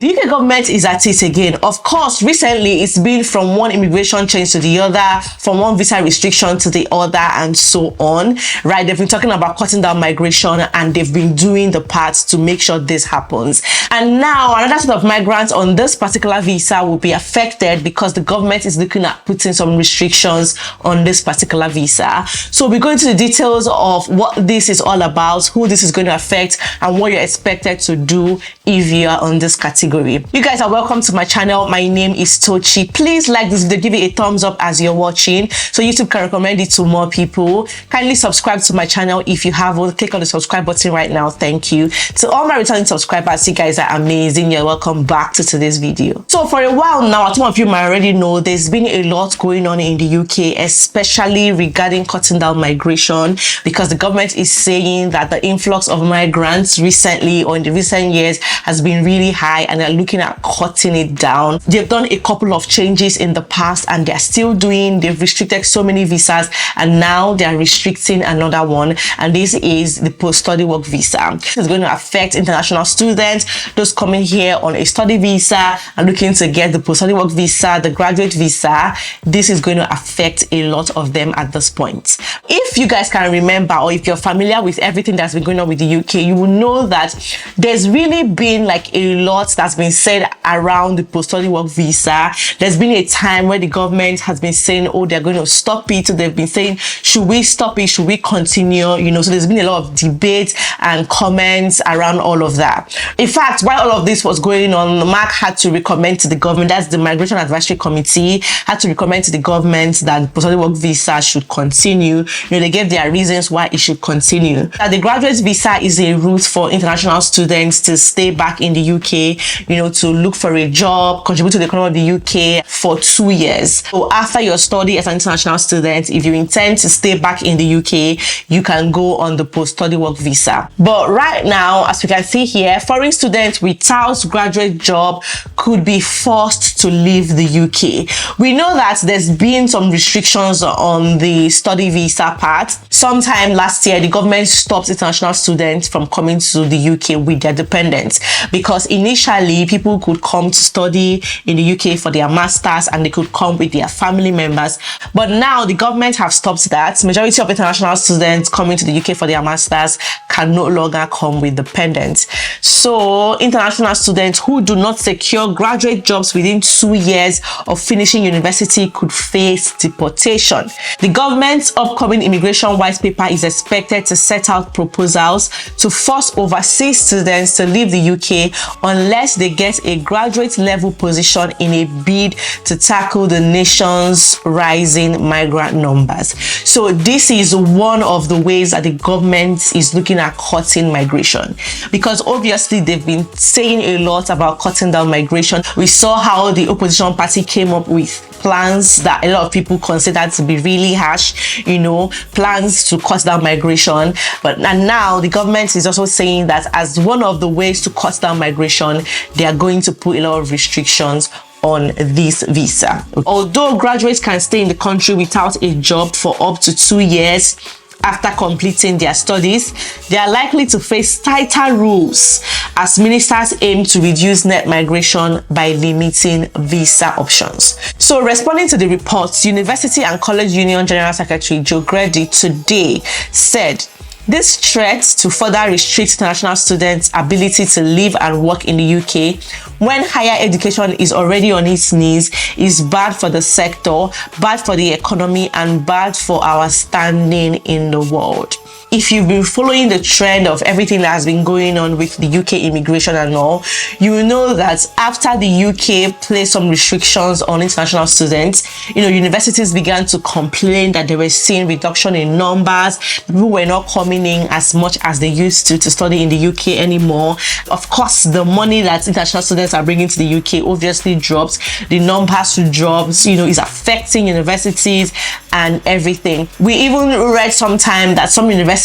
The UK government is at it again. Of course, recently it's been from one immigration change to the other, from one visa restriction to the other, and so on, right? They've been talking about cutting down migration, and they've been doing the parts to make sure this happens. And now another set of migrants on this particular visa will be affected because the government is looking at putting some restrictions on this particular visa. So we're going to the details of what this is all about, who this is going to affect, and what you're expected to do if you are on this category. You guys are welcome to my channel. My name is Tochi. Please like this video, give it a thumbs up as you're watching so YouTube can recommend it to more people. Kindly subscribe to my channel if you haven't. Click on the subscribe button right now. Thank you. To all my returning subscribers, you guys are amazing. You're welcome back to today's video. So for a while now, some of you might already know there's been a lot going on in the UK, especially regarding cutting down migration, because the government is saying that the influx of migrants recently or in the recent years has been really high, and they're looking at cutting it down. They've done a couple of changes in the past, and they're still they've restricted so many visas, and now they're restricting another one, and this is the post-study work visa. This is going to affect international students, those coming here on a study visa and looking to get the post-study work visa, the graduate visa. This is going to affect a lot of them at this point. If you guys can remember, or if you're familiar with everything that's been going on with the UK, you will know that there's really been like a lot that's been said around the post-study work visa. There's been a time where the government has been saying, oh, they're going to stop it. So they've been saying, should we stop it? Should we continue? You know, so there's been a lot of debate and comments around all of that. In fact, while all of this was going on, Mark had to recommend to the government, that's the Migration Advisory Committee, had to recommend to the government that post-study work visa should continue. You know, they gave their reasons why it should continue. That the graduate visa is a route for international students to stay back in the UK, you know, to look for a job, contribute to the economy of the UK for 2 years. So after your study as an international student, if you intend to stay back in the UK, you can go on the post-study work visa. But right now, as we can see here, foreign students without graduate job could be forced to leave the UK. We know that there's been some restrictions on the study visa part. Sometime last year, the government stopped international students from coming to the UK with their dependents, because initially people could come to study in the UK for their masters and they could come with their family members. But now the government have stopped that. Majority of international students coming to the UK for their masters can no longer come with dependents. So international students who do not secure graduate jobs within 2 years of finishing university could face deportation. The government's upcoming immigration white paper is expected to set out proposals to force overseas students to leave the UK unless they get a graduate level position in a bid to tackle the nation's rising migrant numbers. So this is one of the ways that the government is looking at cutting migration, because obviously they've been saying a lot about cutting down migration. We saw how the opposition party came up with plans that a lot of people considered to be really harsh, you know, plans to cut down migration. And now the government is also saying that as one of the ways to cut down migration, they are going to put a lot of restrictions on this visa. Although graduates can stay in the country without a job for up to 2 years after completing their studies, they are likely to face tighter rules as ministers aim to reduce net migration by limiting visa options. So responding to the reports, University and College Union General Secretary Joe Grady today said, this threat to further restrict international students' ability to live and work in the UK when higher education is already on its knees is bad for the sector, bad for the economy, and bad for our standing in the world. If you've been following the trend of everything that has been going on with the UK immigration and all, you will know that after the UK placed some restrictions on international students, you know, universities began to complain that they were seeing reduction in numbers. People were not coming in as much as they used to study in the UK anymore. Of course, the money that international students are bringing to the UK obviously drops. The numbers drops, you know, is affecting universities and everything. We even read sometime that some universities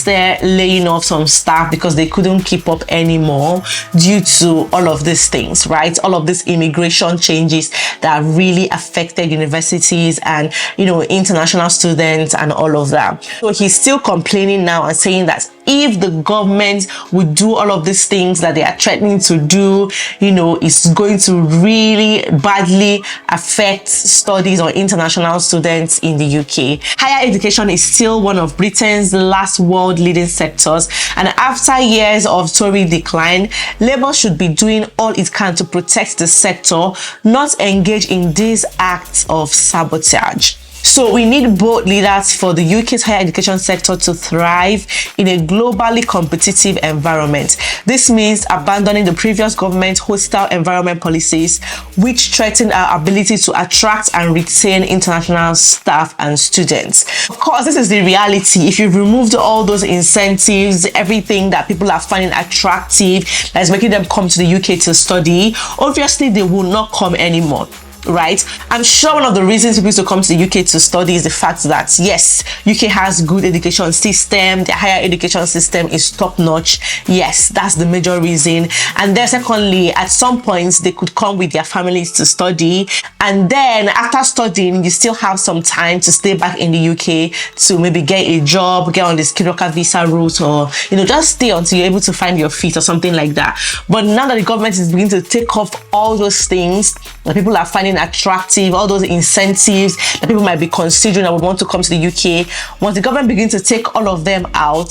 they're laying off some staff because they couldn't keep up anymore due to all of these things, right? All of these immigration changes that really affected universities and, you know, international students and all of that. So he's still complaining now and saying that if the government would do all of these things that they are threatening to do, it's going to really badly affect studies or international students in the UK. Higher education is still one of Britain's last world leading sectors, and after years of Tory decline, Labour should be doing all it can to protect the sector, not engage in these acts of sabotage. So we need bold leaders for the UK's higher education sector to thrive in a globally competitive environment. This means abandoning the previous government's hostile environment policies, which threaten our ability to attract and retain international staff and students. Of course, this is the reality. If you've removed all those incentives, everything that people are finding attractive, that is making them come to the UK to study, obviously they will not come anymore. Right? I'm sure one of the reasons people to come to the UK to study is the fact that yes, UK has good education system, the higher education system is top notch. Yes, that's the major reason. And then secondly, at some points they could come with their families to study, and then after studying you still have some time to stay back in the UK to maybe get a job, get on the skilled worker visa route, or just stay until you're able to find your feet or something like that. But now that the government is beginning to take off all those things that people are finding attractive, all those incentives that people might be considering and would want to come to the UK, once the government begins to take all of them out,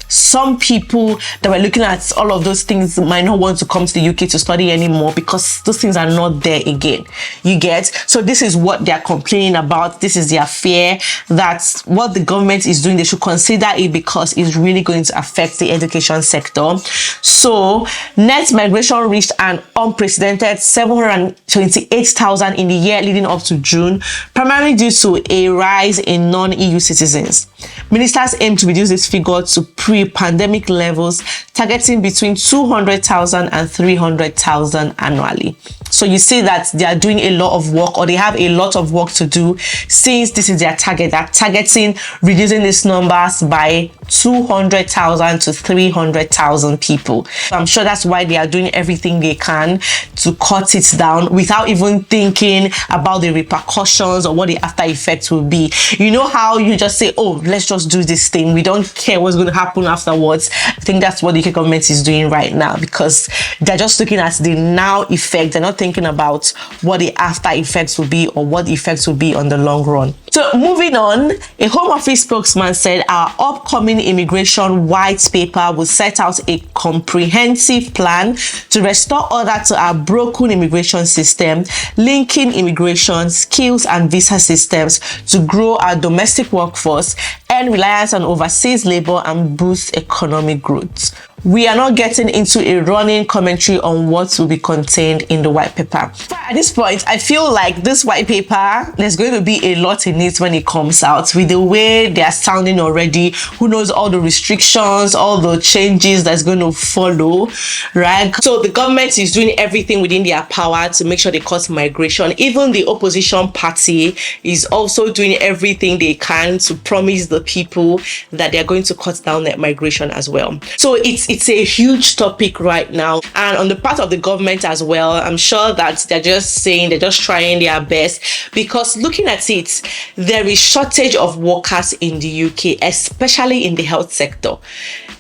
some people that were looking at all of those things might not want to come to the UK to study anymore because those things are not there again. You get? So this is what they're complaining about. This is their fear that what the government is doing, they should consider it because it's really going to affect the education sector. So net migration reached an unprecedented 728,000 in the year leading up to June, primarily due to a rise in non-EU citizens. Ministers aim to reduce this figure to pre-pandemic levels, targeting between 200,000 and 300,000 annually. So you see that they are doing a lot of work, or they have a lot of work to do, since this is their target. They're targeting reducing these numbers by 200,000 to 300,000 people. So I'm sure that's why they are doing everything they can to cut it down without even thinking about the repercussions or what the after effects will be. You know how you just say, oh, let's just do this thing, we don't care what's going to happen afterwards. I think that's what the UK government is doing right now, because they're just looking at the now effect. They're not thinking about what the after effects will be or what the effects will be on the long run. So moving on, a Home Office spokesman said our upcoming immigration white paper will set out a comprehensive plan to restore order to our broken immigration system, linking immigration, skills and visa systems to grow our domestic workforce, end reliance on overseas labor and boost economic growth. We are not getting into a running commentary on what will be contained in the white paper. But at this point, I feel like this white paper, there's going to be a lot in it when it comes out. With the way they are sounding already, who knows all the restrictions, all the changes that's going to follow, right? So the government is doing everything within their power to make sure they cut migration. Even the opposition party is also doing everything they can to promise the people that they're going to cut down that migration as well. So it's a huge topic right now, and on the part of the government as well, I'm sure that they're just trying their best, because looking at it, there is shortage of workers in the UK, especially in the health sector.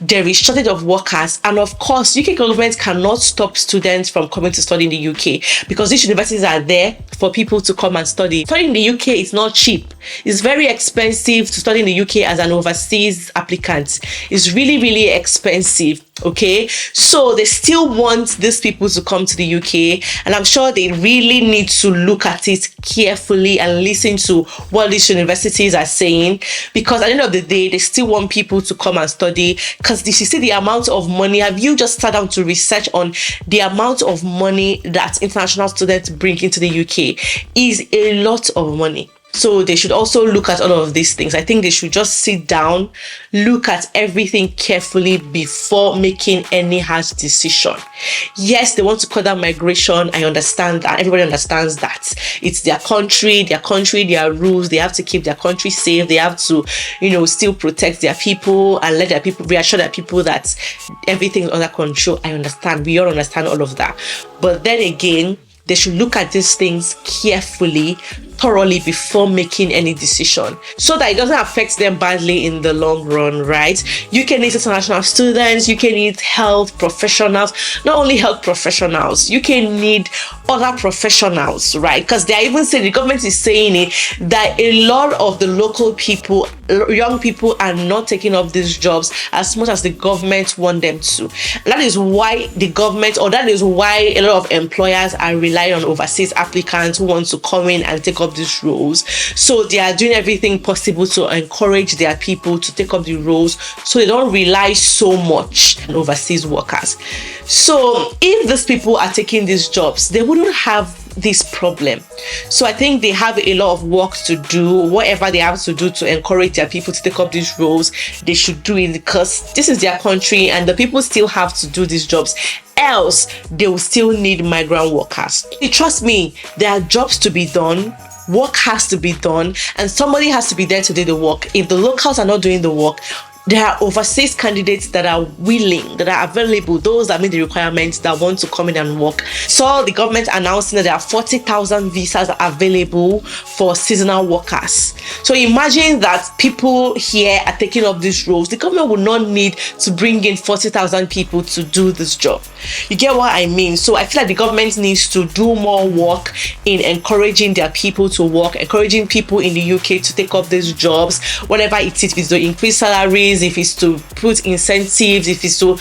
There is shortage of workers, and of course UK government cannot stop students from coming to study in the UK, because these universities are there for people to come and study. Studying in the UK is not cheap. It's very expensive to study in the UK as an overseas applicant. It's really, really expensive. Okay, so they still want these people to come to the UK, and I'm sure they really need to look at it carefully and listen to what these universities are saying, because at the end of the day, they still want people to come and study. Because you see the amount of money, have you just sat down to research on the amount of money that international students bring into the UK? Is a lot of money. So they should also look at all of these things. I think they should just sit down, look at everything carefully before making any harsh decision. Yes, they want to cut down migration. I understand that. Everybody understands that. It's their country, their rules. They have to keep their country safe. They have to, still protect their people and let their people, reassure their people that everything is under control. I understand. We all understand all of that. But then again, they should look at these things carefully, thoroughly before making any decision, so that it doesn't affect them badly in the long run, right? UK needs international students, UK needs health professionals, not only health professionals, UK need other professionals, right? Because they are even saying, the government is saying it, that a lot of the local people, young people, are not taking up these jobs as much as the government want them to. That is why the government, or that is why a lot of employers are relying on overseas applicants who want to come in and take up these roles. So they are doing everything possible to encourage their people to take up the roles, so they don't rely so much on overseas workers. So if these people are taking these jobs, they wouldn't have this problem. So I think they have a lot of work to do. Whatever they have to do to encourage their people to take up these roles, they should do it, because this is their country and the people still have to do these jobs. Else they will still need migrant workers. Trust me, there are jobs to be done, work has to be done, and somebody has to be there to do the work. If the locals are not doing the work, there are overseas candidates that are willing, that are available, those that meet the requirements, that want to come in and work. So the government announcing that there are 40,000 visas available for seasonal workers. So imagine that people here are taking up these roles. The government will not need to bring in 40,000 people to do this job. You get what I mean? So I feel like the government needs to do more work in encouraging their people to work, encouraging people in the UK to take up these jobs, whatever it is, if it's to increase salaries, if it's to put incentives, if it's to,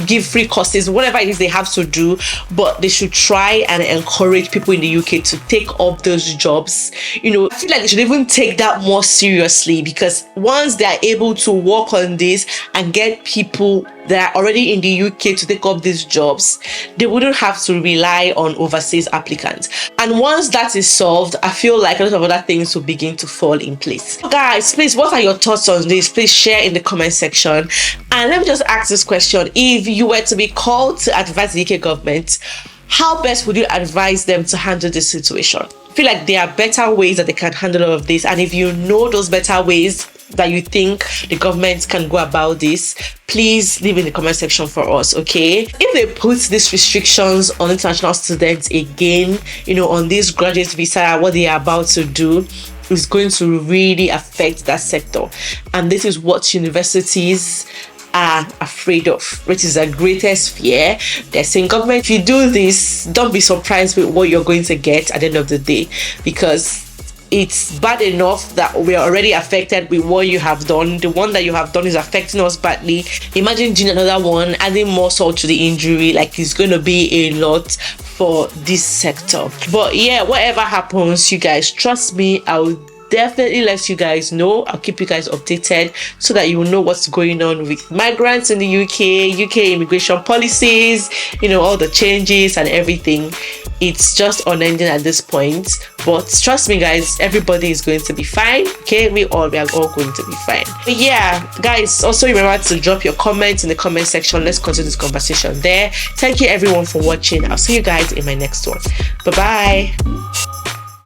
give free courses, whatever it is they have to do. But they should try and encourage people in the UK to take up those jobs. I feel like they should even take that more seriously, because once they are able to work on this and get people that are already in the UK to take up these jobs, they wouldn't have to rely on overseas applicants. And once that is solved, I feel like a lot of other things will begin to fall in place. Guys, please, what are your thoughts on this? Please share in the comment section. And let me just ask this question: if you were to be called to advise the UK government, how best would you advise them to handle this situation? I feel like there are better ways that they can handle all of this, and if you know those better ways that you think the government can go about this, please leave in the comment section for us, okay? If they put these restrictions on international students again, on this graduate visa, what they are about to do is going to really affect that sector. And this is what universities are afraid of, which is their greatest fear. They're saying, government, if you do this, don't be surprised with what you're going to get at the end of the day, because it's bad enough that we're already affected with what you have done. The one that you have done is affecting us badly. Imagine doing another one, adding more salt to the injury. Like, it's going to be a lot for this sector. But yeah, whatever happens, you guys, trust me, I'll definitely let you guys know. I'll keep you guys updated so that you will know what's going on with migrants in the UK immigration policies, all the changes and everything. It's just unending at this point, but trust me guys, everybody is going to be fine, okay? We are all going to be fine. But yeah guys, also remember to drop your comments in the comment section. Let's continue this conversation there. Thank you everyone for watching. I'll see you guys in my next one. Bye bye.